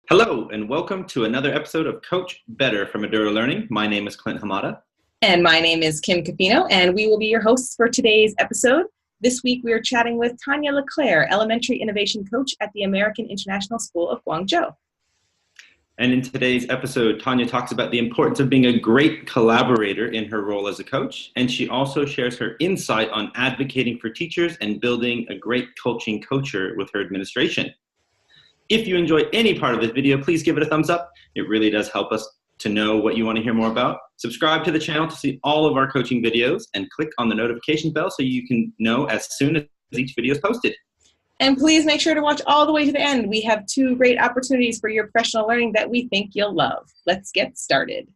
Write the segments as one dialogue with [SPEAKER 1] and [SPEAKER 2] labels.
[SPEAKER 1] Hello, and welcome to another episode of Coach.Better from Maduro Learning. My name is Clint Hamada.
[SPEAKER 2] And my name is Kim Capino, and we will be your hosts for today's episode. This week, we are chatting with Tanya LeClair, Elementary Innovation Coach at the American International School of Guongzhou.
[SPEAKER 1] And in today's episode, Tanya talks about the importance of being a great collaborator in her role as a coach, and she also shares her insight on advocating for teachers and building a great coaching culture with her administration. If you enjoy any part of this video, please give it a thumbs up. It really does help us to know what you want to hear more about. Subscribe to the channel to see all of our coaching videos and click on the notification bell so you can know as soon as each video is posted.
[SPEAKER 2] And please make sure to watch all the way to the end. We have two great opportunities for your professional learning that we think you'll love. Let's get started.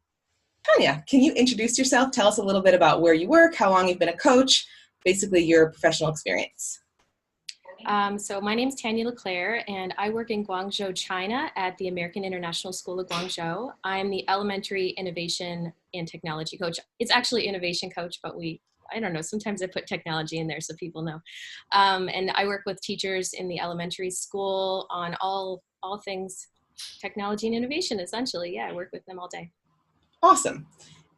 [SPEAKER 2] Tanya, can you introduce yourself? Tell us a little bit about where you work, how long you've been a coach, basically your professional experience.
[SPEAKER 3] So my name is Tanya LeClair, and I work in Guongzhou, China at the American International School of Guongzhou. I'm the Elementary Innovation and Technology Coach. It's actually Innovation Coach, but I don't know, sometimes I put technology in there so people know. And I work with teachers in the elementary school on all things technology and innovation, essentially. Yeah, I work with them all day.
[SPEAKER 2] Awesome.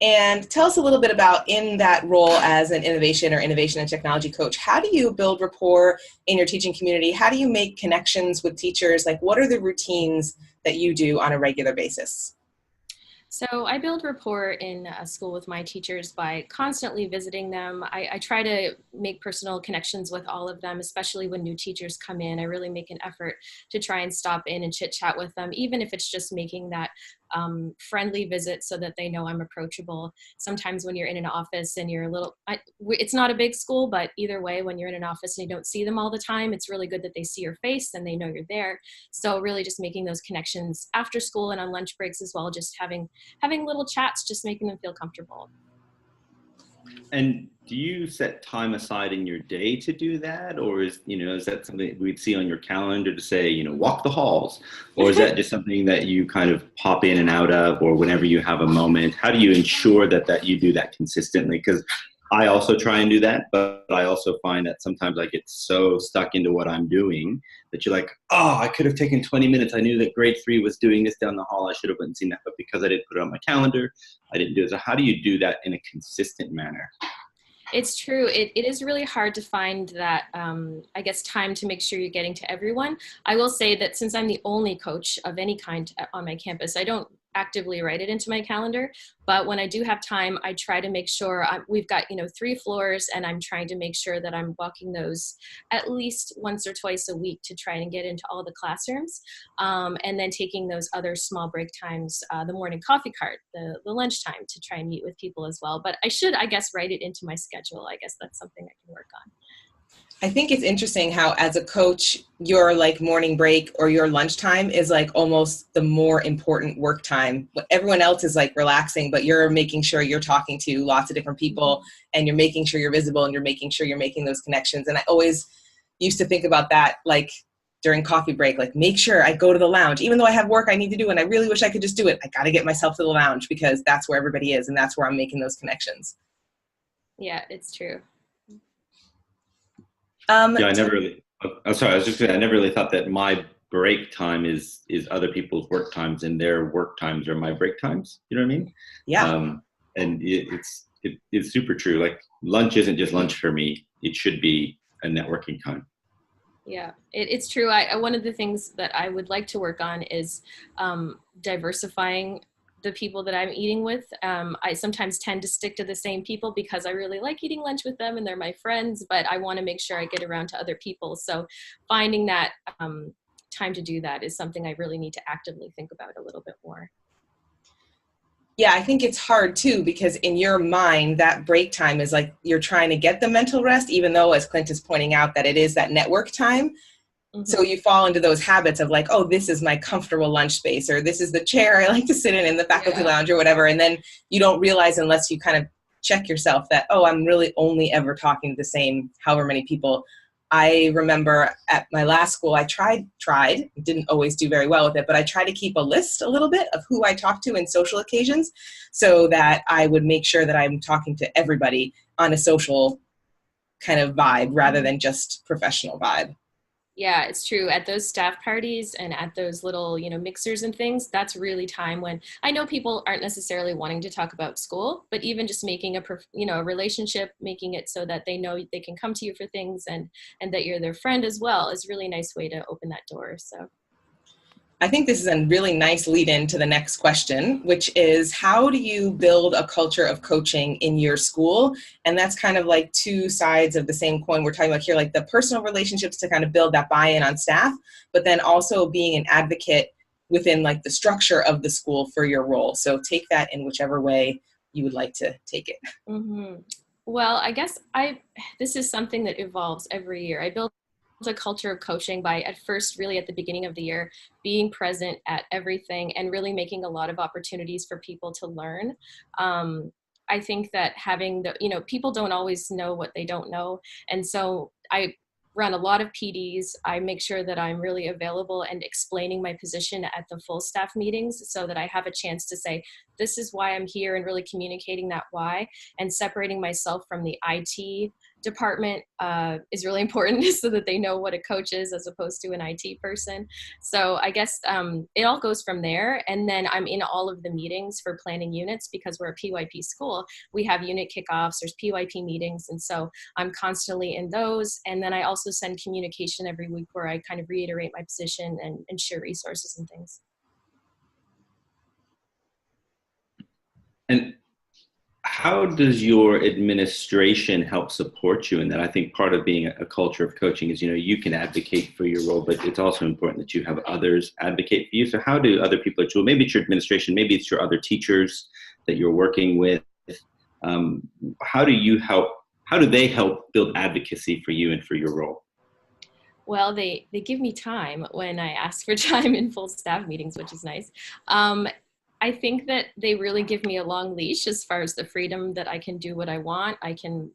[SPEAKER 2] And tell us a little bit about, in that role as an innovation and technology coach, how do you build rapport in your teaching community? How do you make connections with teachers? Like, what are the routines that you do on a regular basis?
[SPEAKER 3] So I build rapport in a school with my teachers by constantly visiting them. I try to make personal connections with all of them, especially when new teachers come in. I really make an effort to try and stop in and chit chat with them, even if it's just making that friendly visit so that they know I'm approachable. Sometimes when you're in an office and you're it's not a big school, but either way, when you're in an office and you don't see them all the time, it's really good that they see your face and they know you're there. So really just making those connections after school and on lunch breaks as well, just having little chats, just making them feel comfortable.
[SPEAKER 1] And do you set time aside in your day to do that? Or is that something we'd see on your calendar to say, walk the halls? Or is that just something that you kind of pop in and out of, or whenever you have a moment? How do you ensure that you do that consistently? Because I also try and do that, but I also find that sometimes I get so stuck into what I'm doing that you're like, oh, I could have taken 20 minutes. I knew that grade 3 was doing this down the hall. I should have went and seen that. But because I didn't put it on my calendar, I didn't do it. So how do you do that in a consistent manner?
[SPEAKER 3] It's true. It is really hard to find that, time to make sure you're getting to everyone. I will say that since I'm the only coach of any kind on my campus, I don't actively write it into my calendar, but when I do have time, I try to make sure we've got 3 floors, and I'm trying to make sure that I'm walking those at least once or twice a week to try and get into all the classrooms, and then taking those other small break times, the morning coffee cart, the lunch time, to try and meet with people as well. But I should, write it into my schedule. I guess that's something I can work on.
[SPEAKER 2] I think it's interesting how, as a coach, your morning break or your lunchtime is almost the more important work time. Everyone else is relaxing, but you're making sure you're talking to lots of different people, and you're making sure you're visible, and you're making sure you're making those connections. And I always used to think about that, during coffee break, make sure I go to the lounge, even though I have work I need to do, and I really wish I could just do it. I got to get myself to the lounge because that's where everybody is, and that's where I'm making those connections.
[SPEAKER 3] Yeah, it's true.
[SPEAKER 1] I never really thought that my break time is other people's work times, and their work times are my break times. You know what I mean?
[SPEAKER 2] Yeah.
[SPEAKER 1] And it's super true. Lunch isn't just lunch for me. It should be a networking time.
[SPEAKER 3] Yeah, it's true. One of the things that I would like to work on is diversifying the people that I'm eating with. I sometimes tend to stick to the same people because I really like eating lunch with them and they're my friends, but I want to make sure I get around to other people. So finding that time to do that is something I really need to actively think about a little bit more.
[SPEAKER 2] Yeah, I think it's hard too, because in your mind, that break time is you're trying to get the mental rest, even though, as Clint is pointing out, that it is that network time. Mm-hmm. So you fall into those habits of oh, this is my comfortable lunch space, or this is the chair I like to sit in the faculty lounge or whatever. And then you don't realize, unless you kind of check yourself, that, oh, I'm really only ever talking to the same however many people. I remember at my last school, I tried, didn't always do very well with it, but I tried to keep a list a little bit of who I talked to in social occasions so that I would make sure that I'm talking to everybody on a social kind of vibe rather than just professional vibe.
[SPEAKER 3] Yeah, it's true. At those staff parties and at those little, mixers and things, that's really time when I know people aren't necessarily wanting to talk about school, but even just making a relationship, making it so that they know they can come to you for things and that you're their friend as well is a really nice way to open that door. So
[SPEAKER 2] I think this is a really nice lead in to the next question, which is how do you build a culture of coaching in your school? And that's kind of like two sides of the same coin. We're talking about here, like the personal relationships to kind of build that buy-in on staff, but then also being an advocate within like the structure of the school for your role. So take that in whichever way you would like to take it.
[SPEAKER 3] Mm-hmm. Well, I guess this is something that evolves every year. I build a culture of coaching by at first really at the beginning of the year being present at everything and really making a lot of opportunities for people to learn. I think that having people don't always know what they don't know, and so I run a lot of PDs. I make sure that I'm really available and explaining my position at the full staff meetings so that I have a chance to say, this is why I'm here, and really communicating that why, and separating myself from the IT department is really important so that they know what a coach is as opposed to an IT person. So I guess it all goes from there. And then I'm in all of the meetings for planning units because we're a PYP school. We have unit kickoffs, there's PYP meetings. And so I'm constantly in those. And then I also send communication every week where I kind of reiterate my position and share resources and things.
[SPEAKER 1] And how does your administration help support you in that? I think part of being a culture of coaching is, you can advocate for your role, but it's also important that you have others advocate for you. So how do other people at your, maybe it's your administration, maybe it's your other teachers that you're working with. How do they help build advocacy for you and for your role?
[SPEAKER 3] Well, they give me time when I ask for time in full staff meetings, which is nice. I think that they really give me a long leash as far as the freedom that I can do what I want. I can,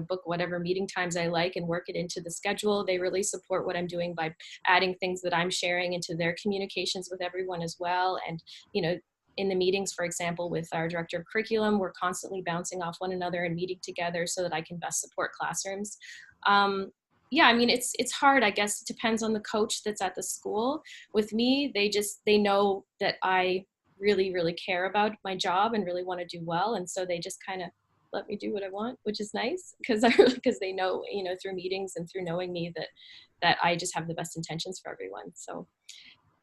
[SPEAKER 3] book whatever meeting times I like and work it into the schedule. They really support what I'm doing by adding things that I'm sharing into their communications with everyone as well. And, in the meetings, for example, with our director of curriculum, we're constantly bouncing off one another and meeting together so that I can best support classrooms. Yeah, I mean, it's hard, I guess. It depends on the coach that's at the school. With me, they know that I really, really care about my job and really want to do well. And so they just kind of let me do what I want, which is nice because they know, through meetings and through knowing me that I just have the best intentions for everyone. So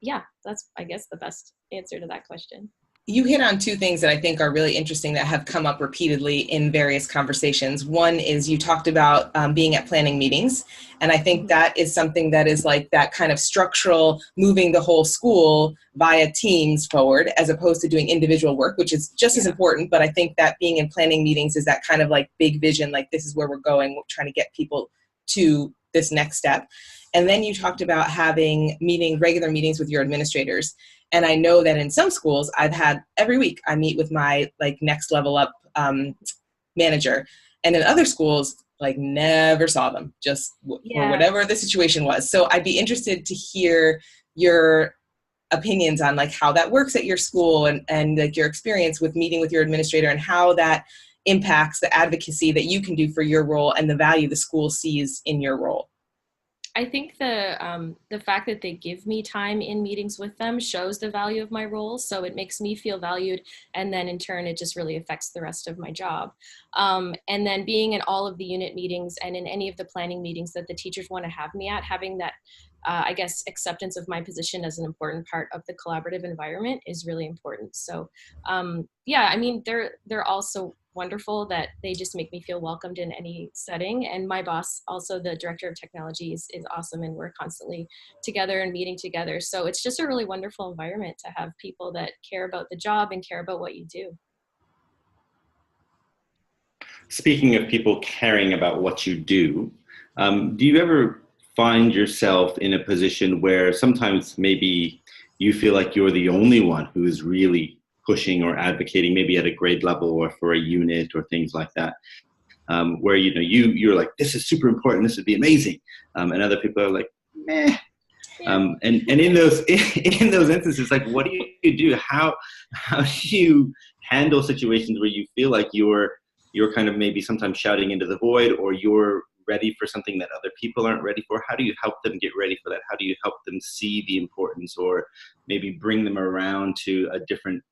[SPEAKER 3] yeah, that's, I guess, the best answer to that question.
[SPEAKER 2] You hit on two things that I think are really interesting that have come up repeatedly in various conversations. One is you talked about being at planning meetings. And I think that is something that is like that kind of structural, moving the whole school via teams forward, as opposed to doing individual work, which is just as important. But I think that being in planning meetings is that kind of like big vision, like this is where we're going, we're trying to get people to this next step. And then you talked about having regular meetings with your administrators. And I know that in some schools I've had every week I meet with my like next level up manager. And in other schools, like never saw them just for whatever the situation was. So I'd be interested to hear your opinions on like how that works at your school and like your experience with meeting with your administrator and how that impacts the advocacy that you can do for your role and the value the school sees in your role.
[SPEAKER 3] I think the fact that they give me time in meetings with them shows the value of my role. So it makes me feel valued. And then in turn, it just really affects the rest of my job. And then being in all of the unit meetings and in any of the planning meetings that the teachers want to have me at, having that, I guess, acceptance of my position as an important part of the collaborative environment is really important. So yeah, I mean, they're also wonderful that they just make me feel welcomed in any setting. And my boss, also the director of technology, is awesome, and we're constantly together and meeting together. So it's just a really wonderful environment to have people that care about the job and care about what you do.
[SPEAKER 1] Speaking of people caring about what you do you ever find yourself in a position where sometimes maybe you feel like you're the only one who is really pushing or advocating, maybe at a grade level or for a unit or things like that, where you're like, this is super important, this would be amazing, and other people are like, meh. And in those instances, like, what do you do? How do you handle situations where you feel like you're kind of maybe sometimes shouting into the void, or you're ready for something that other people aren't ready for? How do you help them get ready for that? How do you help them see the importance, or maybe bring them around to a different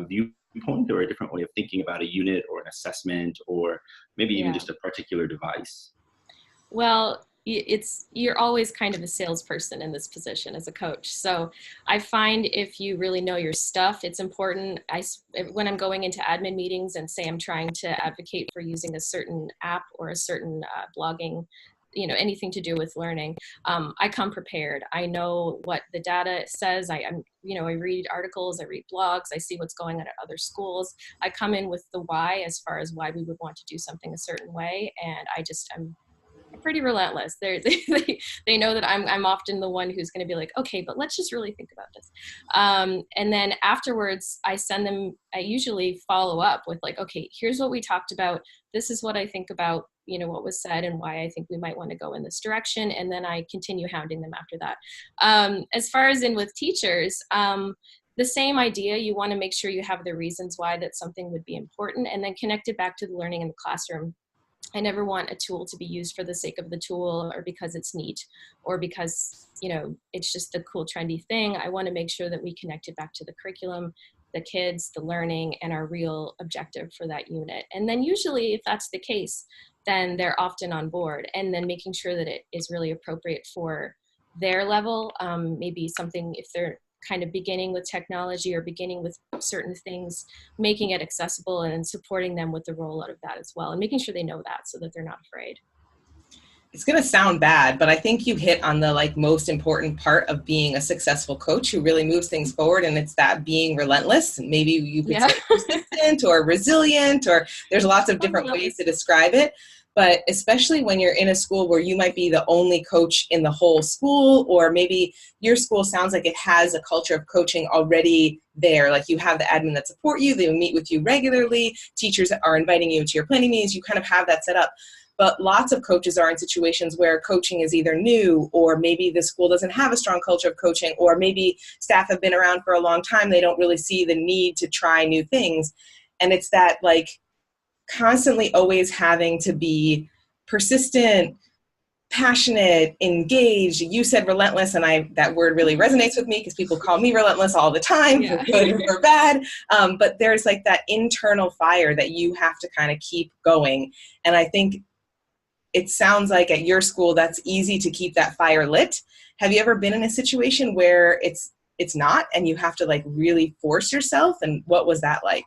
[SPEAKER 1] viewpoint or a different way of thinking about a unit or an assessment, or maybe even just a particular device?
[SPEAKER 3] Well, you're always kind of a salesperson in this position as a coach. So I find if you really know your stuff, it's important. When I'm going into admin meetings and say I'm trying to advocate for using a certain app or a certain blogging, anything to do with learning, I come prepared. I know what the data says. I read articles, I read blogs, I see what's going on at other schools. I come in with the why, as far as why we would want to do something a certain way, and I'm pretty relentless. They know that I'm often the one who's going to be like, okay, but let's just really think about this. And then afterwards, I usually follow up with like, okay, here's what we talked about. This is what I think about, what was said and why I think we might want to go in this direction. And then I continue hounding them after that. As far as in with teachers, the same idea. You want to make sure you have the reasons why that something would be important, and then connect it back to the learning in the classroom. I never want a tool to be used for the sake of the tool, or because it's neat, or because, it's just the cool, trendy thing. I want to make sure that we connect it back to the curriculum, the kids, the learning, and our real objective for that unit. And then usually, if that's the case, then they're often on board. And then making sure that it is really appropriate for their level. Maybe something, if they're kind of beginning with technology or beginning with certain things, making it accessible and supporting them with the rollout of that as well, and making sure they know that so that they're not afraid.
[SPEAKER 2] It's going to sound bad, but I think you hit on the most important part of being a successful coach who really moves things forward. And it's that being relentless. Maybe you could say persistent or resilient, or there's lots of different ways to describe it. But especially when you're in a school where you might be the only coach in the whole school, or maybe your school sounds like it has a culture of coaching already there. Like you have the admin that support you, they meet with you regularly, teachers are inviting you to your planning meetings, you kind of have that set up. But lots of coaches are in situations where coaching is either new, or maybe the school doesn't have a strong culture of coaching, or maybe staff have been around for a long time, they don't really see the need to try new things. And it's that constantly always having to be persistent, passionate, engaged. You said relentless, and that word really resonates with me because people call me relentless all the time, for good or bad. But there's that internal fire that you have to kind of keep going. And I think it sounds like at your school that's easy to keep that fire lit. Have you ever been in a situation where it's not, and you have to really force yourself? And what was that like?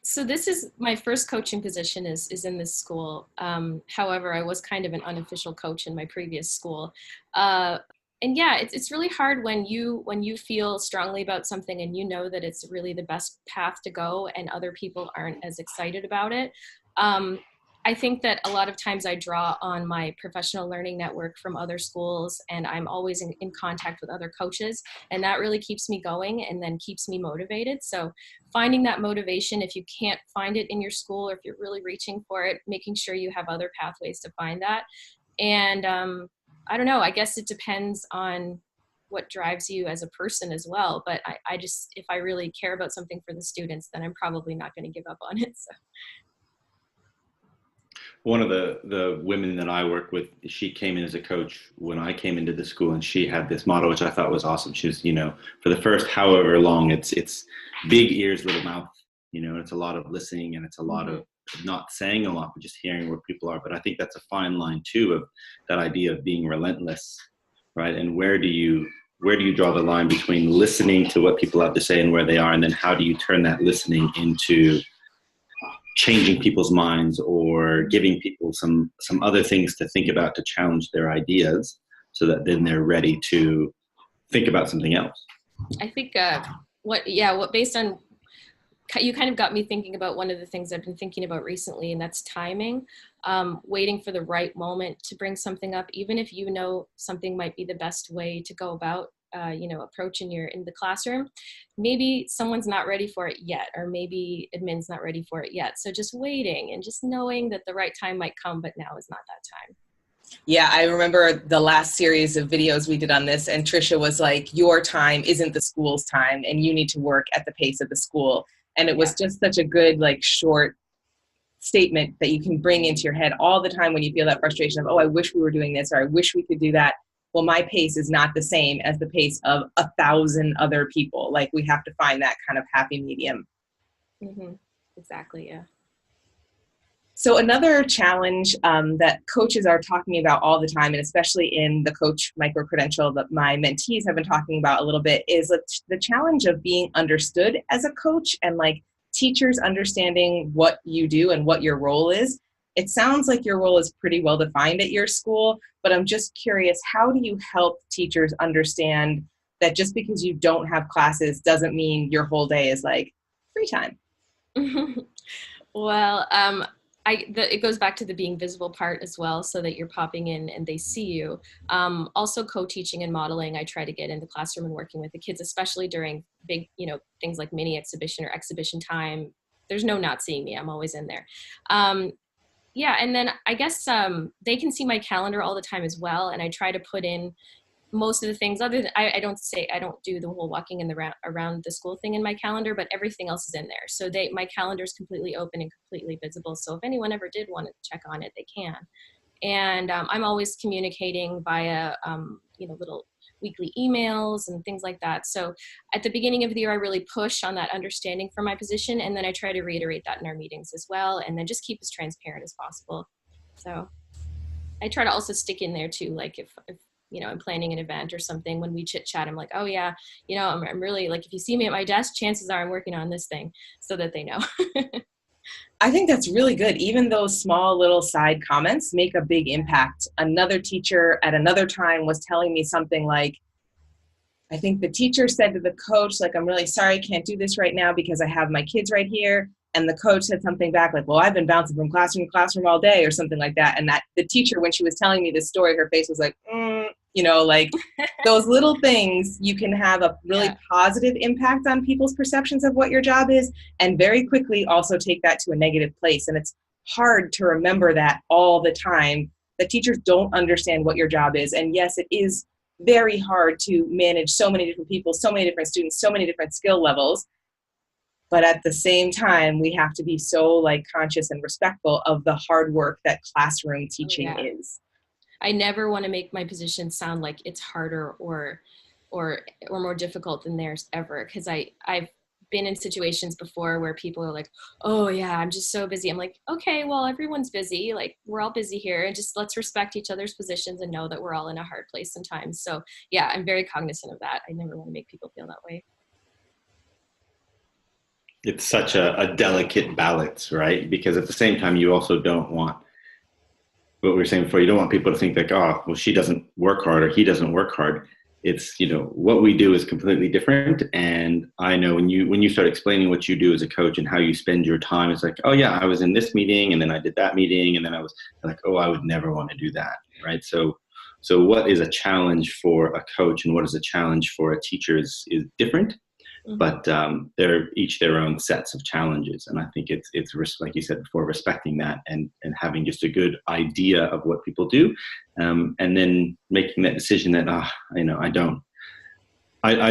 [SPEAKER 3] So this is my first coaching position is in this school. However, I was kind of an unofficial coach in my previous school. And yeah, it's really hard when you feel strongly about something and you know that it's really the best path to go, and other people aren't as excited about it. I think that a lot of times I draw on my professional learning network from other schools, and I'm always in contact with other coaches, and that really keeps me going and then keeps me motivated. So finding that motivation, if you can't find it in your school, or if you're really reaching for it, making sure you have other pathways to find that. And I don't know, I guess it depends on what drives you as a person as well. But I just, if I really care about something for the students, then I'm probably not going to give up on it. So.
[SPEAKER 1] One of the women that I work with, she came in as a coach when I came into the school, and she had this motto, which I thought was awesome. She was, for the first however long, it's big ears, little mouth, it's a lot of listening, and it's a lot of not saying a lot, but just hearing where people are. But I think that's a fine line too, of that idea of being relentless, right? And where do you draw the line between listening to what people have to say and where they are, and then how do you turn that listening into changing people's minds, or giving people some other things to think about to challenge their ideas, so that then they're ready to think about something else.
[SPEAKER 3] I think based on, you kind of got me thinking about one of the things I've been thinking about recently, and that's timing. Waiting for the right moment to bring something up, even if something might be the best way to go about approach in the classroom. Maybe someone's not ready for it yet, or maybe admin's not ready for it yet. So just waiting and just knowing that the right time might come, but now is not that time.
[SPEAKER 2] Yeah, I remember the last series of videos we did on this, and Trisha was like, your time isn't the school's time, and you need to work at the pace of the school. And it was just such a good, short statement that you can bring into your head all the time when you feel that frustration of, oh, I wish we were doing this, or I wish we could do that. Well, my pace is not the same as the pace of 1,000 other people. Like, we have to find that kind of happy medium.
[SPEAKER 3] Mm-hmm. Exactly, yeah.
[SPEAKER 2] So another challenge that coaches are talking about all the time, and especially in the Coach Microcredential that my mentees have been talking about a little bit, is the challenge of being understood as a coach, and like teachers understanding what you do and what your role is. It sounds like your role is pretty well defined at your school, but I'm just curious, how do you help teachers understand that just because you don't have classes doesn't mean your whole day is like free time?
[SPEAKER 3] Well, it goes back to the being visible part as well, so that you're popping in and they see you. Also co-teaching and modeling, I try to get in the classroom and working with the kids, especially during big, things like mini exhibition or exhibition time. There's no not seeing me. I'm always in there. Yeah, and then I guess they can see my calendar all the time as well, and I try to put in most of the things. Other than I don't do the whole walking in the around the school thing in my calendar, but everything else is in there. So my calendar is completely open and completely visible. So if anyone ever did want to check on it, they can. And I'm always communicating via little weekly emails and things like that. So at the beginning of the year, I really push on that understanding for my position, and then I try to reiterate that in our meetings as well, and then just keep as transparent as possible. So I try to also stick in there too, like if I'm planning an event or something, when we chit chat, I'm like, oh yeah, I'm really like, if you see me at my desk, chances are I'm working on this thing, so that they know.
[SPEAKER 2] I think that's really good. Even those small little side comments make a big impact. Another teacher at another time was telling me something like, I think the teacher said to the coach, like, I'm really sorry, I can't do this right now because I have my kids right here. And the coach said something back like, well, I've been bouncing from classroom to classroom all day, or something like that. And that the teacher, when she was telling me this story, her face was like, like those little things, you can have a really positive impact on people's perceptions of what your job is, and very quickly also take that to a negative place. And it's hard to remember that all the time, that teachers don't understand what your job is. And yes, it is very hard to manage so many different people, so many different students, so many different skill levels. But at the same time, we have to be so conscious and respectful of the hard work that classroom teaching is.
[SPEAKER 3] I never want to make my position sound like it's harder or more difficult than theirs ever. Because I've been in situations before where people are like, oh yeah, I'm just so busy. I'm like, okay, well, everyone's busy. Like, we're all busy here, and just let's respect each other's positions and know that we're all in a hard place sometimes. So yeah, I'm very cognizant of that. I never want to make people feel that way.
[SPEAKER 1] It's such a delicate balance, right? Because at the same time, you also don't want, what we were saying before, you don't want people to think like, oh, well, she doesn't work hard or he doesn't work hard. It's, what we do is completely different. And I know when you start explaining what you do as a coach and how you spend your time, it's like, oh yeah, I was in this meeting and then I did that meeting. And then I was like, oh, I would never want to do that. Right. So what is a challenge for a coach and what is a challenge for a teacher is different. Mm-hmm. But they're each their own sets of challenges. And I think it's like you said before, respecting that and having just a good idea of what people do. And then making that decision that, I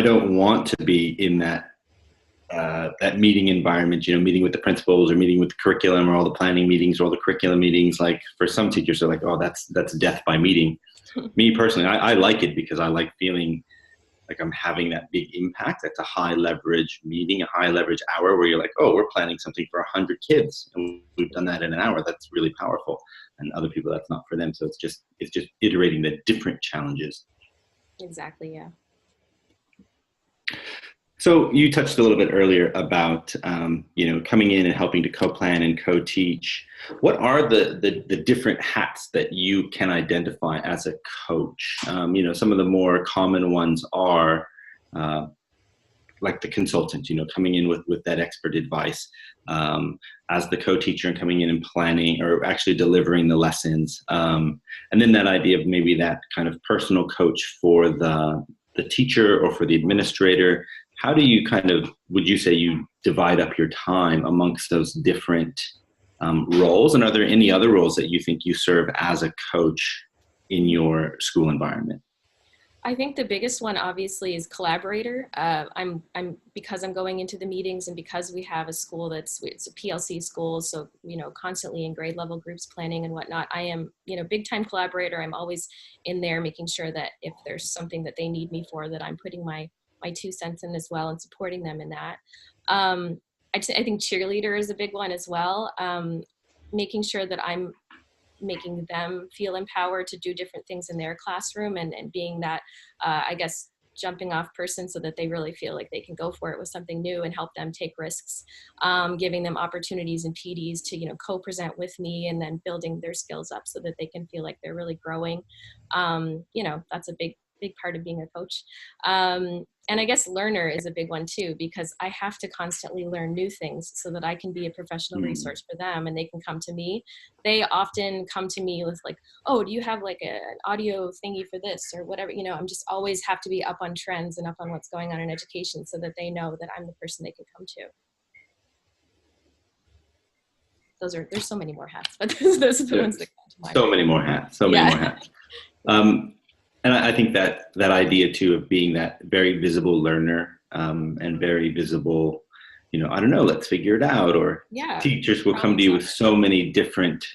[SPEAKER 1] don't want to be in that meeting environment, meeting with the principals or meeting with the curriculum or all the planning meetings or all the curriculum meetings. Like for some teachers, they're like, oh, that's death by meeting. Me personally, I like it because I like feeling like I'm having that big impact. It's a high leverage meeting, a high leverage hour where you're like, oh, we're planning something for 100 kids. And we've done that in an hour. That's really powerful. And other people, that's not for them. So it's just iterating the different challenges.
[SPEAKER 3] Exactly. Yeah.
[SPEAKER 1] So you touched a little bit earlier about, coming in and helping to co-plan and co-teach. What are the different hats that you can identify as a coach? Some of the more common ones are like the consultant, coming in with that expert advice, as the co-teacher and coming in and planning or actually delivering the lessons. And then that idea of maybe that kind of personal coach for the teacher or for the administrator. How do you would you say you divide up your time amongst those different roles? And are there any other roles that you think you serve as a coach in your school environment?
[SPEAKER 3] I think the biggest one obviously is collaborator. I'm because I'm going into the meetings and because we have a school it's a PLC school, so constantly in grade level groups planning and whatnot. I am big time collaborator. I'm always in there making sure that if there's something that they need me for, that I'm putting my 2 cents in as well and supporting them in that. I think cheerleader is a big one as well. Making sure that I'm making them feel empowered to do different things in their classroom and being that, I guess, jumping off person so that they really feel like they can go for it with something new and help them take risks, giving them opportunities and PDs to, co-present with me and then building their skills up so that they can feel like they're really growing. That's a big part of being a coach. And I guess learner is a big one too, because I have to constantly learn new things so that I can be a professional resource for them and they can come to me. They often come to me with like, oh, do you have like an audio thingy for this or whatever? I'm just always have to be up on trends and up on what's going on in education so that they know that I'm the person they can come to. There's so many more hats, but those are the ones that come to mind.
[SPEAKER 1] So many more hats, more hats. And I think that idea too of being that very visible learner and very visible, I don't know, let's figure it out. Or teachers will come to you with so many different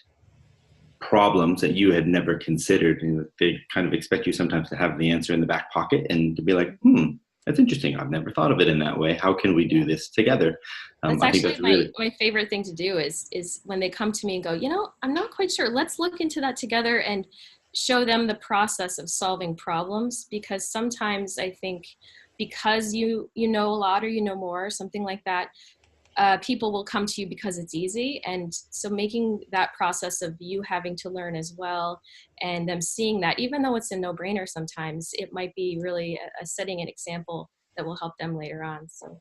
[SPEAKER 1] problems that you had never considered. And they kind of expect you sometimes to have the answer in the back pocket and to be like, that's interesting. I've never thought of it in that way. How can we do this together?
[SPEAKER 3] That's actually my favorite thing to do is when they come to me and go, I'm not quite sure. Let's look into that together and show them the process of solving problems, because sometimes I think because you know a lot or more, something like that, people will come to you because it's easy. And so making that process of you having to learn as well and them seeing that, even though it's a no-brainer sometimes, it might be really a setting an example that will help them later on. So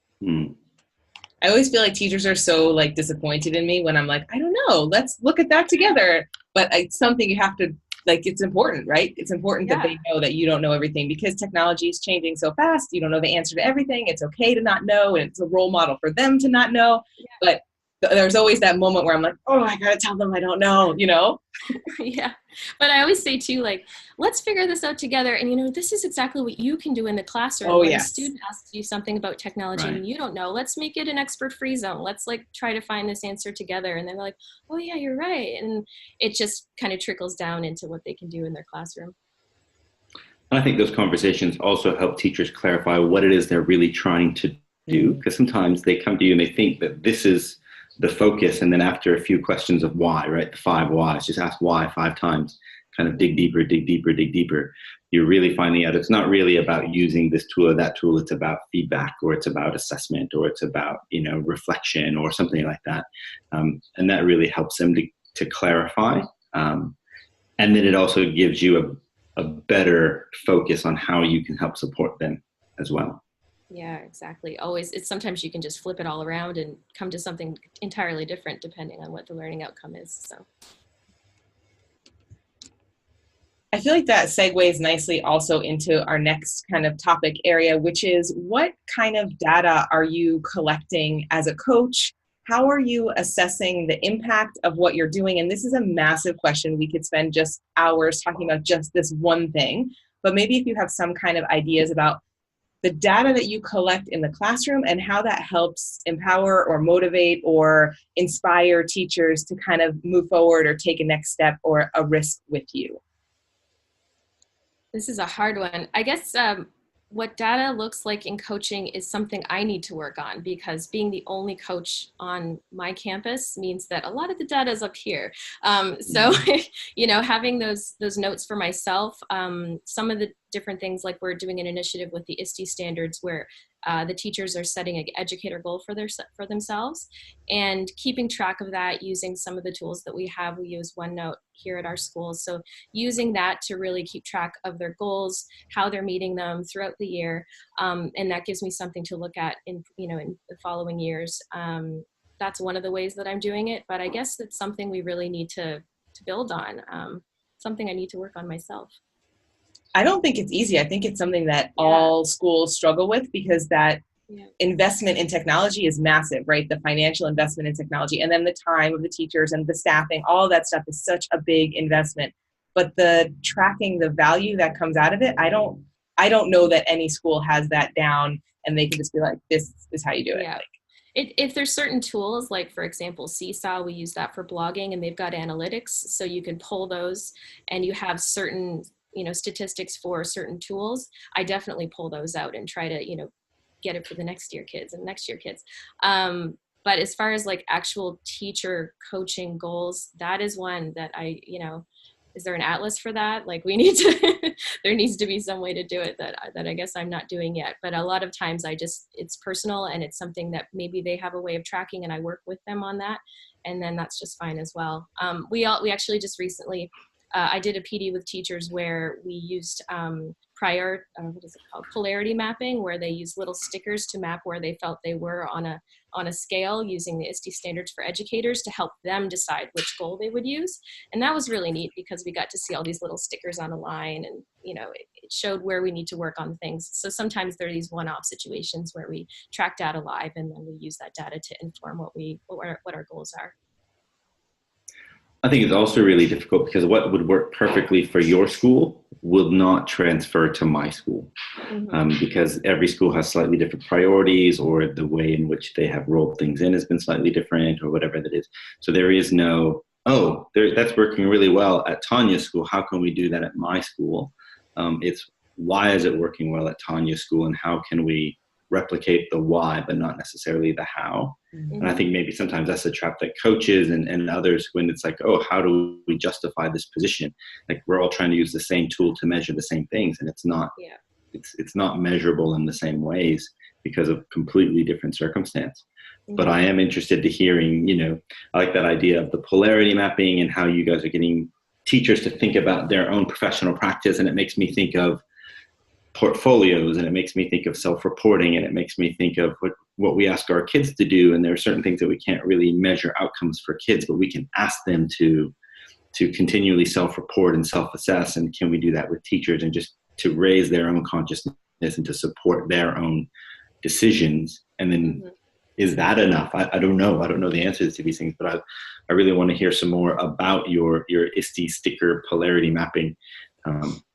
[SPEAKER 2] I always feel like teachers are so like disappointed in me when I'm like, I don't know, let's look at that together. But it's something you have to, like, it's important, right? It's important that they know that you don't know everything because technology is changing so fast. You don't know the answer to everything. It's okay to not know, and it's a role model for them to not know. But there's always that moment where I'm like, oh, I gotta tell them I don't know,
[SPEAKER 3] Yeah. But I always say too, like, let's figure this out together. And, this is exactly what you can do in the classroom. When a student asks you something about technology and you don't know, let's make it an expert-free zone. Let's like try to find this answer together. And then they're like, oh yeah, you're right. And it just kind of trickles down into what they can do in their classroom.
[SPEAKER 1] I think those conversations also help teachers clarify what it is they're really trying to do. Because sometimes they come to you and they think that this is the focus, and then after a few questions of why, right, the 5 whys, just ask why 5 times, kind of dig deeper, you're really finding out it's not really about using this tool or that tool. It's about feedback, or it's about assessment, or it's about reflection or something like that, and that really helps them to clarify, and then it also gives you a better focus on how you can help support them as well.
[SPEAKER 3] Yeah, exactly. Always, it's sometimes you can just flip it all around and come to something entirely different depending on what the learning outcome is. So
[SPEAKER 2] I feel like that segues nicely also into our next kind of topic area, which is what kind of data are you collecting as a coach? How are you assessing the impact of what you're doing? And this is a massive question. We could spend just hours talking about just this one thing, but maybe if you have some kind of ideas about the data that you collect in the classroom and how that helps empower or motivate or inspire teachers to kind of move forward or take a next step or a risk with you.
[SPEAKER 3] This is a hard one. I guess what data looks like in coaching is something I need to work on, because being the only coach on my campus means that a lot of the data is up here. So, having those notes for myself, some of the different things, like we're doing an initiative with the ISTE standards where the teachers are setting an educator goal for themselves and keeping track of that using some of the tools that we have. We use OneNote here at our school. So using that to really keep track of their goals, how they're meeting them throughout the year. And that gives me something to look at in the following years. That's one of the ways that I'm doing it, but I guess it's something we really need to build on, something I need to work on myself.
[SPEAKER 2] I don't think it's easy. I think it's something that all schools struggle with, because that investment in technology is massive, right? The financial investment in technology, and then the time of the teachers and the staffing, all of that stuff is such a big investment. But the tracking the value that comes out of it, I don't I don't know that any school has that down and they can just be like, this is how you do it.
[SPEAKER 3] Yeah. If there's certain tools, like for example, Seesaw, we use that for blogging, and they've got analytics, so you can pull those and you have certain, statistics for certain tools. I definitely pull those out and try to, get it for the next year kids and next year kids. But as far as like actual teacher coaching goals, that is one that is there an atlas for that? Like we need to, there needs to be some way to do it that I guess I'm not doing yet. But a lot of times it's personal, and it's something that maybe they have a way of tracking, and I work with them on that. And then that's just fine as well. We actually just recently, I did a PD with teachers where we used polarity mapping, where they use little stickers to map where they felt they were on a scale using the ISTE standards for educators to help them decide which goal they would use. And that was really neat because we got to see all these little stickers on a line, and it showed where we need to work on things. So sometimes there are these one-off situations where we track data live, and then we use that data to inform what our goals are.
[SPEAKER 1] I think it's also really difficult because what would work perfectly for your school will not transfer to my school, because every school has slightly different priorities, or the way in which they have rolled things in has been slightly different, or whatever that is. So there is no, that's working really well at Tanya's school. How can we do that at my school? It's why is it working well at Tanya's school, and how can we replicate the why, but not necessarily the how. And I think maybe sometimes that's a trap that coaches and others, when it's like, how do we justify this position? Like we're all trying to use the same tool to measure the same things, and it's not, it's not measurable in the same ways because of completely different circumstance. But I am interested to hearing, I like that idea of the polarity mapping and how you guys are getting teachers to think about their own professional practice. And it makes me think of portfolios, and it makes me think of self-reporting, and it makes me think of what we ask our kids to do. And there are certain things that we can't really measure outcomes for kids, but we can ask them to continually self-report and self-assess. And can we do that with teachers, and just to raise their own consciousness and to support their own decisions? And then is that enough? I don't know. I don't know the answers to these things, but I really want to hear some more about your ISTE sticker polarity mapping.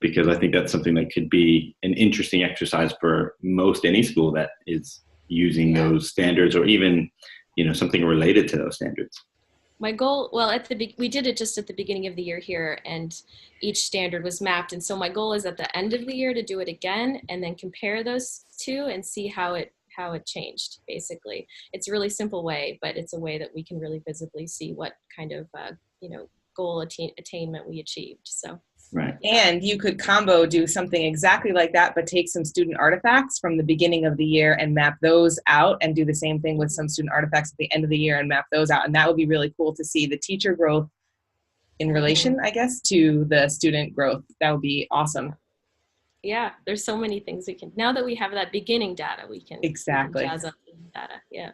[SPEAKER 1] Because I think that's something that could be an interesting exercise for most any school that is using those standards, or even, something related to those standards.
[SPEAKER 3] My goal, we did it just at the beginning of the year here, and each standard was mapped. And so my goal is at the end of the year to do it again, and then compare those two and see how it changed. Basically, it's a really simple way, but it's a way that we can really visibly see what kind of, goal attainment we achieved. So.
[SPEAKER 1] Right.
[SPEAKER 2] And you could do something exactly like that, but take some student artifacts from the beginning of the year and map those out, and do the same thing with some student artifacts at the end of the year and map those out. And that would be really cool to see the teacher growth in relation, I guess, to the student growth. That would be awesome.
[SPEAKER 3] Yeah, there's so many things we can, now that we have that beginning data, we can jazz up the data. Yeah.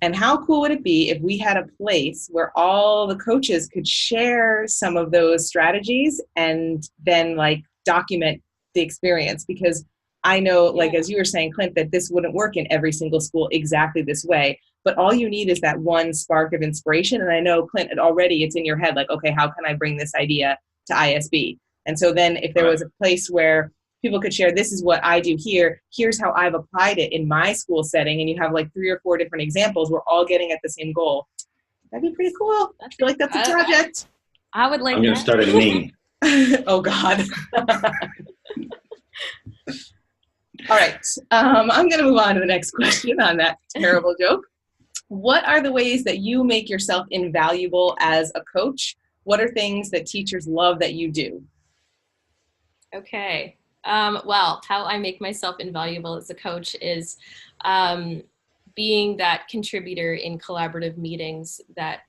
[SPEAKER 2] And how cool would it be if we had a place where all the coaches could share some of those strategies and then document the experience? Because I know, as you were saying, Clint, that this wouldn't work in every single school exactly this way, but all you need is that one spark of inspiration. And I know, Clint, it's in your head, okay, how can I bring this idea to ISB? And so then if there was a place where people could share, this is what I do here, here's how I've applied it in my school setting, and you have 3 or 4 different examples, we're all getting at the same goal. That'd be pretty cool. I feel like that's a project.
[SPEAKER 3] I would like
[SPEAKER 1] I'm going to start a meme.
[SPEAKER 2] Oh, God. All right. I'm going to move on to the next question on that terrible joke. What are the ways that you make yourself invaluable as a coach? What are things that teachers love that you do?
[SPEAKER 3] Okay. Well, how I make myself invaluable as a coach is being that contributor in collaborative meetings that,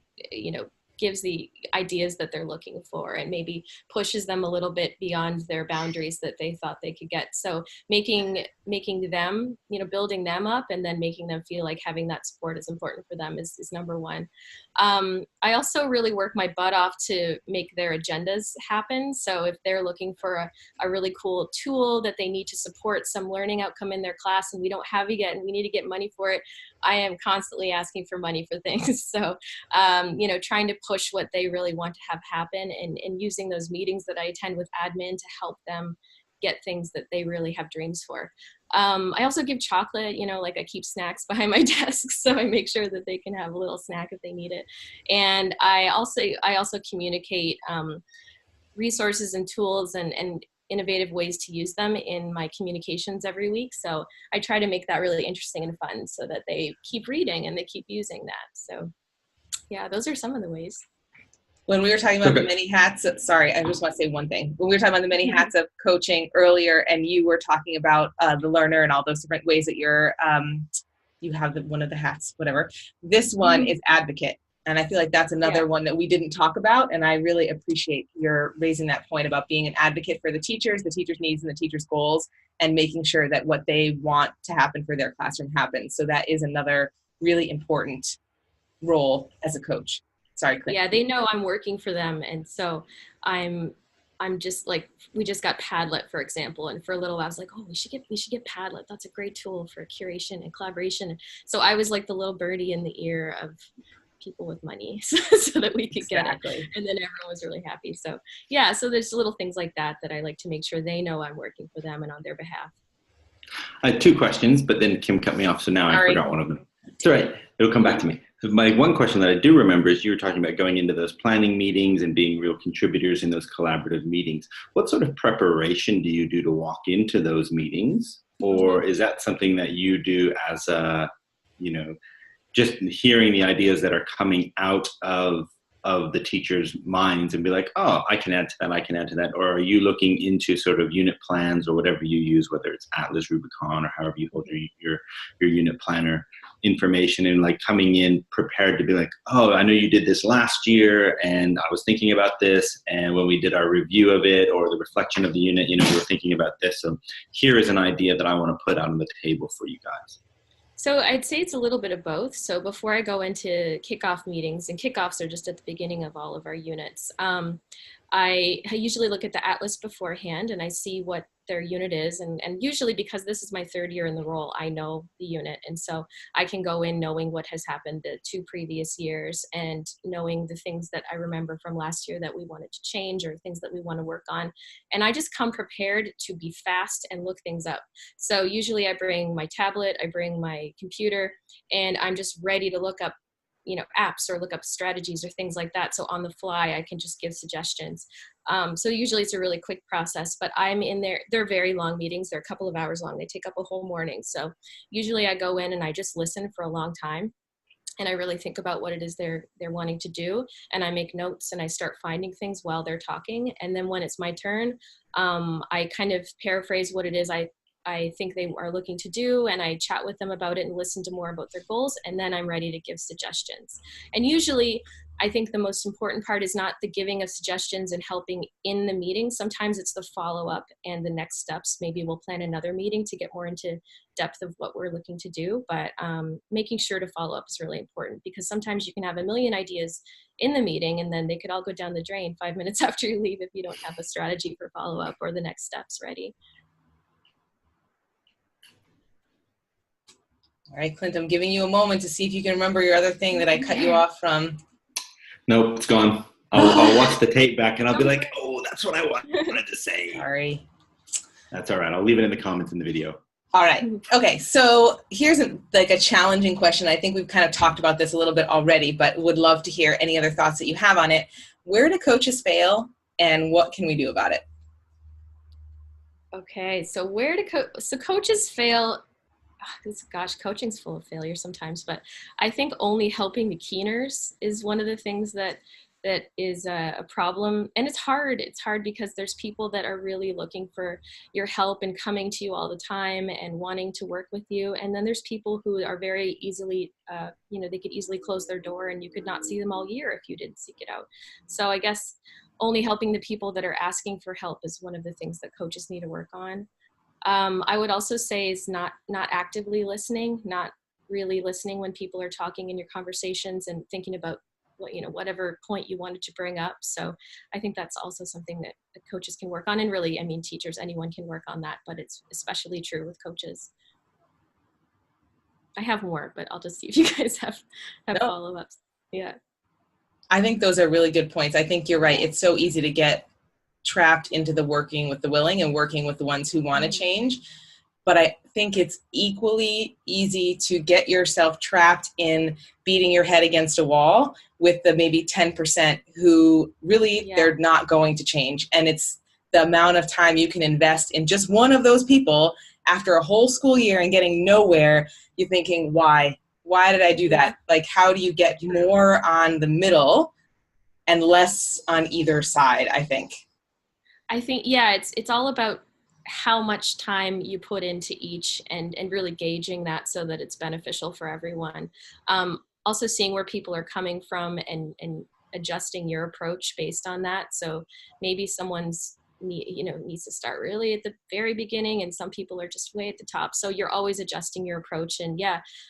[SPEAKER 3] gives the ideas that they're looking for, and maybe pushes them a little bit beyond their boundaries that they thought they could get. So making them, building them up, and then making them feel like having that support is important for them is number one. I also really work my butt off to make their agendas happen. So if they're looking for a really cool tool that they need to support some learning outcome in their class, and we don't have it yet, and we need to get money for it, I am constantly asking for money for things. So, trying to push what they really want to have happen, and using those meetings that I attend with admin to help them get things that they really have dreams for. I also give chocolate, like I keep snacks behind my desk, so I make sure that they can have a little snack if they need it. And I also communicate resources and tools and innovative ways to use them in my communications every week. So I try to make that really interesting and fun so that they keep reading and they keep using that. So yeah, those are some of the ways.
[SPEAKER 2] When we were talking about the many hats, sorry, I just want to say one thing. When we were talking about the many hats of coaching earlier, and you were talking about the learner and all those different ways that you have one of the hats, whatever. This one is advocate. And I feel like that's another one that we didn't talk about. And I really appreciate your raising that point about being an advocate for the teachers' needs and the teachers' goals, and making sure that what they want to happen for their classroom happens. So that is another really important role as a coach. Sorry, Clint.
[SPEAKER 3] Yeah, they know I'm working for them. And so I'm just like, we just got Padlet, for example. And for a little while I was like, oh, we should get Padlet. That's a great tool for curation and collaboration. So I was like the little birdie in the ear of people with money so that we could get it. And then everyone was really happy. So yeah, so there's little things like that I like to make sure they know I'm working for them and on their behalf.
[SPEAKER 1] I had 2 questions, but then Kim cut me off, so now I forgot one of them. It's all right. It'll come back to me. So my one question that I do remember is you were talking about going into those planning meetings and being real contributors in those collaborative meetings. What sort of preparation do you do to walk into those meetings? Or is that something that you do as a, just hearing the ideas that are coming out of the teachers' minds and be like, oh, I can add to that, I can add to that? Or are you looking into sort of unit plans or whatever you use, whether it's Atlas, Rubicon, or however you hold your unit planner information, and like coming in prepared to be like, oh, I know you did this last year and I was thinking about this, and when we did our review of it or the reflection of the unit, we were thinking about this. So here is an idea that I want to put out on the table for you guys.
[SPEAKER 3] So I'd say it's a little bit of both. So before I go into kickoff meetings, and kickoffs are just at the beginning of all of our units, I usually look at the Atlas beforehand and I see what their unit is. And usually, because this is my 3rd year in the role, I know the unit. And so I can go in knowing what has happened the 2 previous years and knowing the things that I remember from last year that we wanted to change or things that we want to work on. And I just come prepared to be fast and look things up. So usually I bring my tablet, I bring my computer, and I'm just ready to look up apps or look up strategies or things like that. So on the fly, I can just give suggestions. So usually it's a really quick process, but I'm in there. They're very long meetings. They're a couple of hours long. They take up a whole morning. So usually I go in and I just listen for a long time. And I really think about what it is they're wanting to do. And I make notes and I start finding things while they're talking. And then when it's my turn, I kind of paraphrase what it is I think they are looking to do, and I chat with them about it and listen to more about their goals, and then I'm ready to give suggestions. And usually I think the most important part is not the giving of suggestions and helping in the meeting. Sometimes it's the follow-up and the next steps. Maybe we'll plan another meeting to get more into depth of what we're looking to do, but making sure to follow up is really important, because sometimes you can have a million ideas in the meeting and then they could all go down the drain 5 minutes after you leave if you don't have a strategy for follow-up or the next steps ready.
[SPEAKER 2] All right, Clint, I'm giving you a moment to see if you can remember your other thing that I cut you off from.
[SPEAKER 1] Nope, it's gone. I'll watch the tape back and I'll be like, oh, that's what I wanted to say.
[SPEAKER 2] Sorry.
[SPEAKER 1] That's all right. I'll leave it in the comments in the video.
[SPEAKER 2] All right. Okay, so here's a challenging question. I think we've kind of talked about this a little bit already, but would love to hear any other thoughts that you have on it. Where do coaches fail and what can we do about it?
[SPEAKER 3] Okay, so coaches fail. Gosh, coaching's full of failure sometimes, but I think only helping the keeners is one of the things that is a problem. And it's hard because there's people that are really looking for your help and coming to you all the time and wanting to work with you. And then there's people who are very easily, they could easily close their door and you could not see them all year if you didn't seek it out. So I guess only helping the people that are asking for help is one of the things that coaches need to work on. I would also say is not actively listening, not really listening when people are talking in your conversations and thinking about whatever point you wanted to bring up. So I think that's also something that coaches can work on. And really, teachers, anyone can work on that, but it's especially true with coaches. I have more, but I'll just see if you guys have follow-ups. Yeah.
[SPEAKER 2] I think those are really good points. I think you're right. It's so easy to get trapped into the working with the willing and working with the ones who want to change. But I think it's equally easy to get yourself trapped in beating your head against a wall with the maybe 10% who really, they're not going to change. And it's the amount of time you can invest in just one of those people after a whole school year and getting nowhere. You're thinking, why? Why did I do that? Like, how do you get more on the middle and less on either side, I think?
[SPEAKER 3] I think, yeah, it's all about how much time you put into each and really gauging that so that it's beneficial for everyone. Also seeing where people are coming from and adjusting your approach based on that. So maybe someone's needs to start really at the very beginning, and some people are just way at the top. So you're always adjusting your approach, and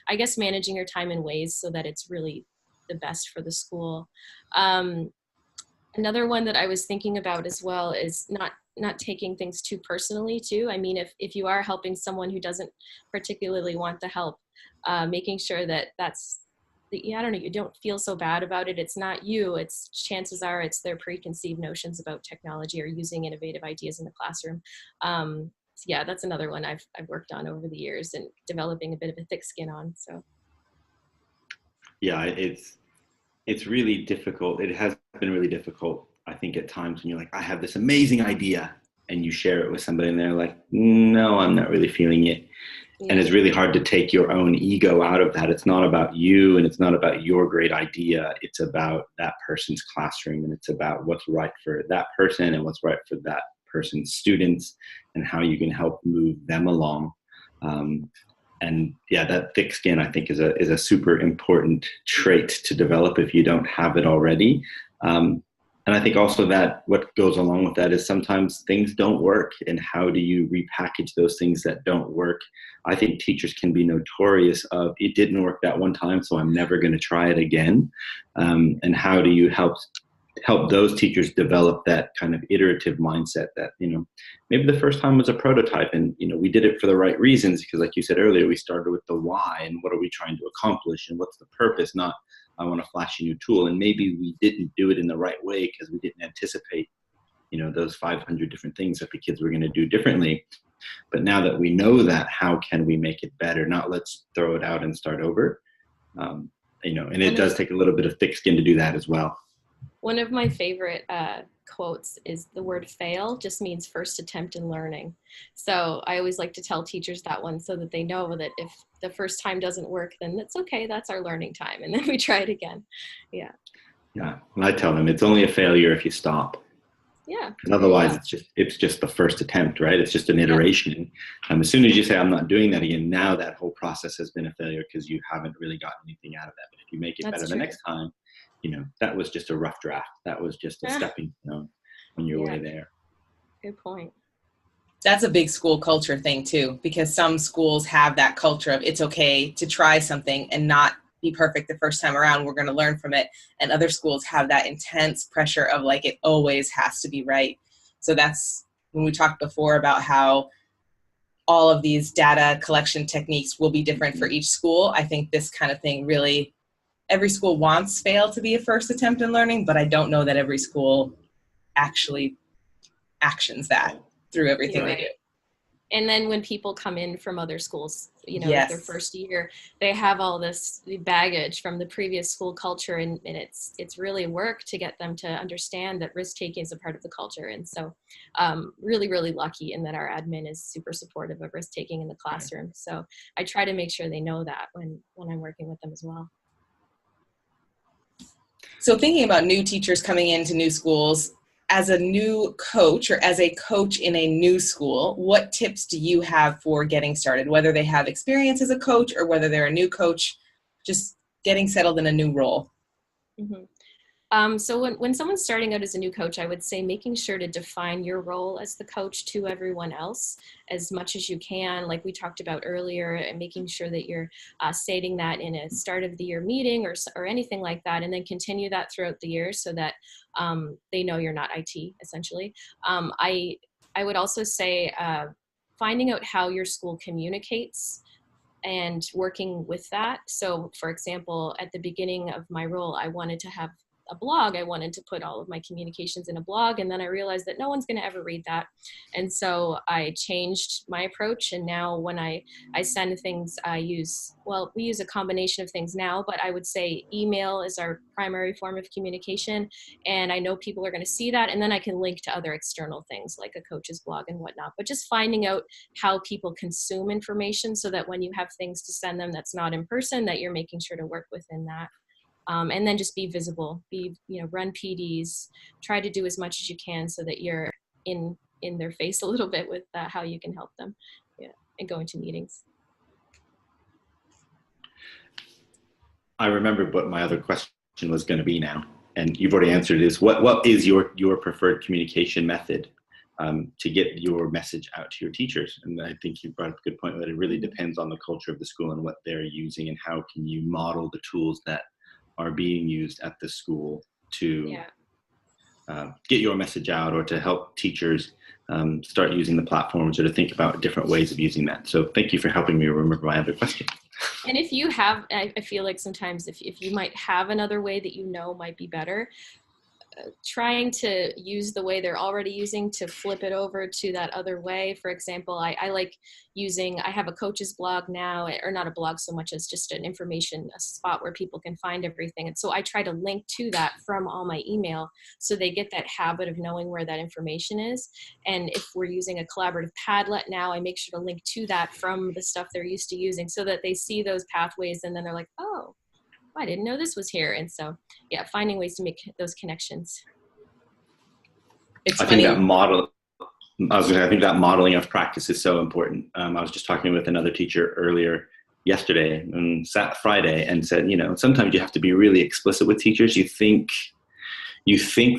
[SPEAKER 3] I guess managing your time in ways so that it's really the best for the school. Another one that I was thinking about as well is not taking things too personally too. I mean, if you are helping someone who doesn't particularly want the help, making sure that I don't know, you don't feel so bad about it. It's not you, it's chances are it's their preconceived notions about technology or using innovative ideas in the classroom. So yeah, that's another one I've worked on over the years and developing a bit of a thick skin on. So
[SPEAKER 1] yeah, it's really difficult. It has been really difficult, I think, at times when you're like, I have this amazing idea, and you share it with somebody and they're like, no, I'm not really feeling it. Yeah. And it's really hard to take your own ego out of that. It's not about you and it's not about your great idea. It's about that person's classroom, and it's about what's right for that person and what's right for that person's students and how you can help move them along. And yeah, that thick skin, I think, is a super important trait to develop if you don't have it already. And I think also that what goes along with that is sometimes things don't work, and how do you repackage those things that don't work? I think teachers can be notorious of, it didn't work that one time, so I'm never going to try it again. And how do you help those teachers develop that kind of iterative mindset that, maybe the first time was a prototype and, we did it for the right reasons, because like you said earlier, we started with the why and what are we trying to accomplish and what's the purpose, not I want to flash a new tool. And maybe we didn't do it in the right way because we didn't anticipate, those 500 different things that the kids were going to do differently. But now that we know that, how can we make it better? Not let's throw it out and start over. And it does take a little bit of thick skin to do that as well.
[SPEAKER 3] One of my favorite quotes is the word fail just means first attempt in learning. So I always like to tell teachers that one so that they know that if the first time doesn't work, then that's okay. That's our learning time. And then we try it again. Yeah.
[SPEAKER 1] Yeah. And I tell them it's only a failure if you stop.
[SPEAKER 3] Yeah.
[SPEAKER 1] Because otherwise it's just the first attempt, right? It's just an iteration. As soon as you say, I'm not doing that again, now that whole process has been a failure because you haven't really gotten anything out of that. But if you make it better the next time, that was just a rough draft. That was just a stepping stone on your way there.
[SPEAKER 3] Good point.
[SPEAKER 2] That's a big school culture thing too, because some schools have that culture of it's okay to try something and not be perfect the first time around. We're going to learn from it. And other schools have that intense pressure of like, it always has to be right. So that's when we talked before about how all of these data collection techniques will be different for each school. I think this kind of thing really, every school wants fail to be a first attempt in learning, but I don't know that every school actually actions that through everything they do.
[SPEAKER 3] And then when people come in from other schools, their first year, they have all this baggage from the previous school culture, and it's really work to get them to understand that risk-taking is a part of the culture. And so really, really lucky in that our admin is super supportive of risk-taking in the classroom. So I try to make sure they know that when I'm working with them as well.
[SPEAKER 2] So thinking about new teachers coming into new schools, as a new coach or as a coach in a new school, what tips do you have for getting started, whether they have experience as a coach or whether they're a new coach, just getting settled in a new role?
[SPEAKER 3] Mm-hmm. So when someone's starting out as a new coach, I would say making sure to define your role as the coach to everyone else as much as you can, like we talked about earlier, and making sure that you're stating that in a start of the year meeting or anything like that, and then continue that throughout the year so that they know you're not IT, essentially. I would also say finding out how your school communicates and working with that. So for example, at the beginning of my role, I wanted to have a blog, I wanted to put all of my communications in a blog. And then I realized that no one's going to ever read that. And so I changed my approach. And now when I send things, we use a combination of things now, but I would say email is our primary form of communication. And I know people are going to see that. And then I can link to other external things like a coach's blog and whatnot. But just finding out how people consume information so that when you have things to send them that's not in person, that you're making sure to work within that. And then just be visible, run PDs, try to do as much as you can so that you're in their face a little bit with how you can help them, and going to meetings.
[SPEAKER 1] I remember what my other question was going to be now, and you've already answered is what is your preferred communication method to get your message out to your teachers? And I think you brought up a good point that it really depends on the culture of the school and what they're using, and how can you model the tools that are being used at the school to get your message out, or to help teachers start using the platforms, or to think about different ways of using that. So thank you for helping me remember my other question.
[SPEAKER 3] And if you have, I feel like sometimes if you might have another way that might be better, trying to use the way they're already using to flip it over to that other way. For example, I like using, I have a coach's blog now, or not a blog so much as just a spot where people can find everything. And so I try to link to that from all my email so they get that habit of knowing where that information is. And if we're using a collaborative Padlet now, I make sure to link to that from the stuff they're used to using so that they see those pathways and then they're like, oh, I didn't know this was here. And so, finding ways to make those connections.
[SPEAKER 2] It's
[SPEAKER 1] I think that modeling of practice is so important. I was just talking with another teacher earlier yesterday and Friday, and said, sometimes you have to be really explicit with teachers. You think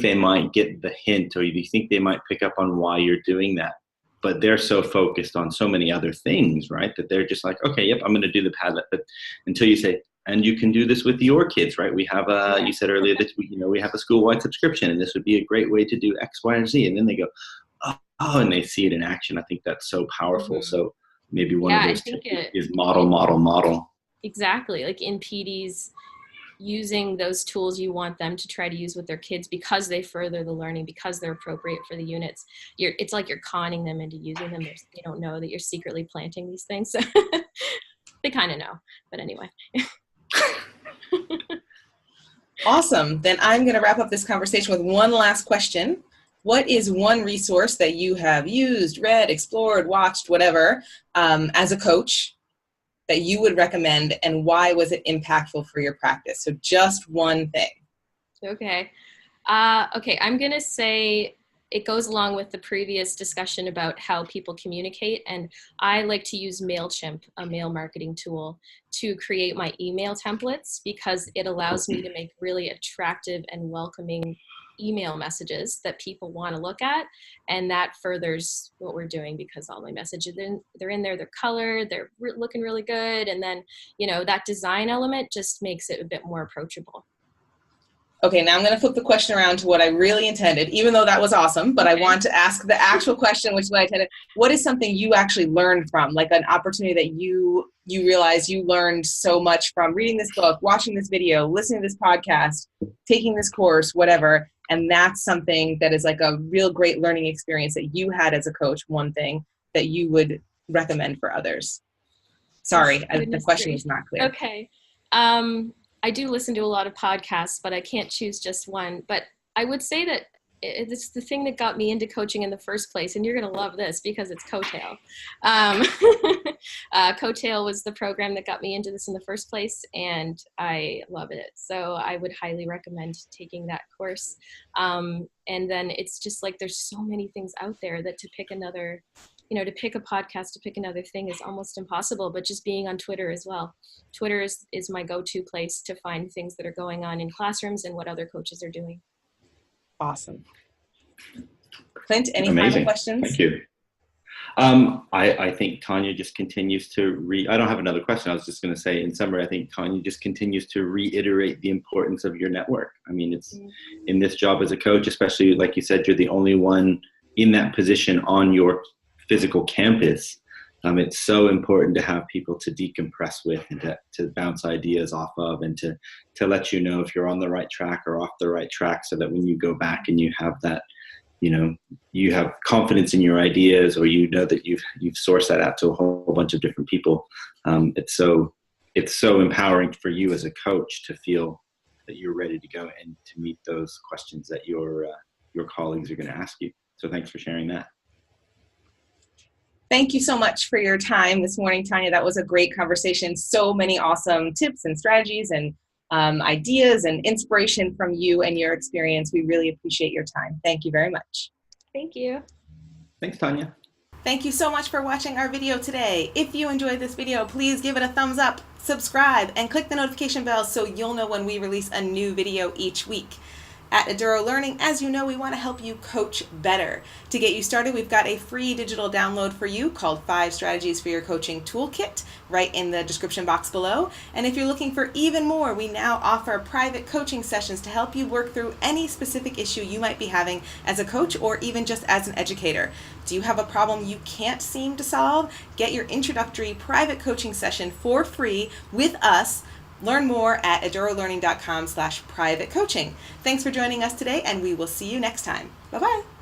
[SPEAKER 1] they might get the hint, or you think they might pick up on why you're doing that, but they're so focused on so many other things, right? That they're just like, okay, yep, I'm going to do the Padlet. But until you say, and you can do this with your kids, right? We have you said earlier that we have a school-wide subscription, and this would be a great way to do X, Y, and Z. And then they go, oh, and they see it in action. I think that's so powerful. Mm-hmm. So maybe one of those tips is model. Exactly.
[SPEAKER 3] Like in PDs, using those tools you want them to try to use with their kids because they further the learning, because they're appropriate for the units. It's like you're conning them into using them. They don't know that you're secretly planting these things. They kind of know, but anyway.
[SPEAKER 2] Awesome. Then I'm going to wrap up this conversation with one last question. What is one resource that you have used, read, explored, watched, whatever, as a coach that you would recommend, and why was it impactful for your practice? So just one thing.
[SPEAKER 3] Okay. I'm going to say it goes along with the previous discussion about how people communicate. And I like to use MailChimp, a mail marketing tool, to create my email templates, because it allows me to make really attractive and welcoming email messages that people want to look at. And that furthers what we're doing, because all my messages, they're in there, they're colored, they're looking really good. And then, that design element just makes it a bit more approachable.
[SPEAKER 2] Okay, now I'm going to flip the question around to what I really intended, even though that was awesome, but okay. I want to ask the actual question, which is what I intended. What is something you actually learned from, like an opportunity that you realize you learned so much from reading this book, watching this video, listening to this podcast, taking this course, whatever, and that's something that is like a real great learning experience that you had as a coach, one thing that you would recommend for others? Sorry, the question is not clear.
[SPEAKER 3] Okay. I do listen to a lot of podcasts, but I can't choose just one. But I would say that it's the thing that got me into coaching in the first place. And you're going to love this because it's Coattail. Coattail was the program that got me into this in the first place, and I love it. So I would highly recommend taking that course. And then it's just like there's so many things out there that to pick another, to pick a podcast, to pick another thing is almost impossible, but just being on Twitter as well. Twitter is my go-to place to find things that are going on in classrooms and what other coaches are doing.
[SPEAKER 2] Awesome. Clint, any
[SPEAKER 1] Amazing.
[SPEAKER 2] final questions?
[SPEAKER 1] Thank you. I think Tanya just continues to I don't have another question. I was just going to say, in summary, I think Tanya just continues to reiterate the importance of your network. I mean, it's in this job as a coach, especially like you said, you're the only one in that position on your physical campus. It's so important to have people to decompress with and to bounce ideas off of, and to let you know if you're on the right track or off the right track, so that when you go back and you have that, you have confidence in your ideas, or that you've sourced that out to a whole bunch of different people. It's so empowering for you as a coach to feel that you're ready to go and to meet those questions that your colleagues are going to ask you. So thanks for sharing that.
[SPEAKER 2] Thank you so much for your time this morning, Tanya. That was a great conversation. So many awesome tips and strategies and ideas and inspiration from you and your experience. We really appreciate your time. Thank you very much.
[SPEAKER 3] Thank you.
[SPEAKER 1] Thanks, Tanya.
[SPEAKER 2] Thank you so much for watching our video today. If you enjoyed this video, please give it a thumbs up, subscribe, and click the notification bell so you'll know when we release a new video each week. At Eduro Learning, as you know, we want to help you coach better. To get you started, we've got a free digital download for you called 5 Strategies for Your Coaching Toolkit right in the description box below. And if you're looking for even more, we now offer private coaching sessions to help you work through any specific issue you might be having as a coach or even just as an educator. Do you have a problem you can't seem to solve? Get your introductory private coaching session for free with us. Learn more at edurolearning.com/private coaching. Thanks for joining us today, and we will see you next time. Bye-bye.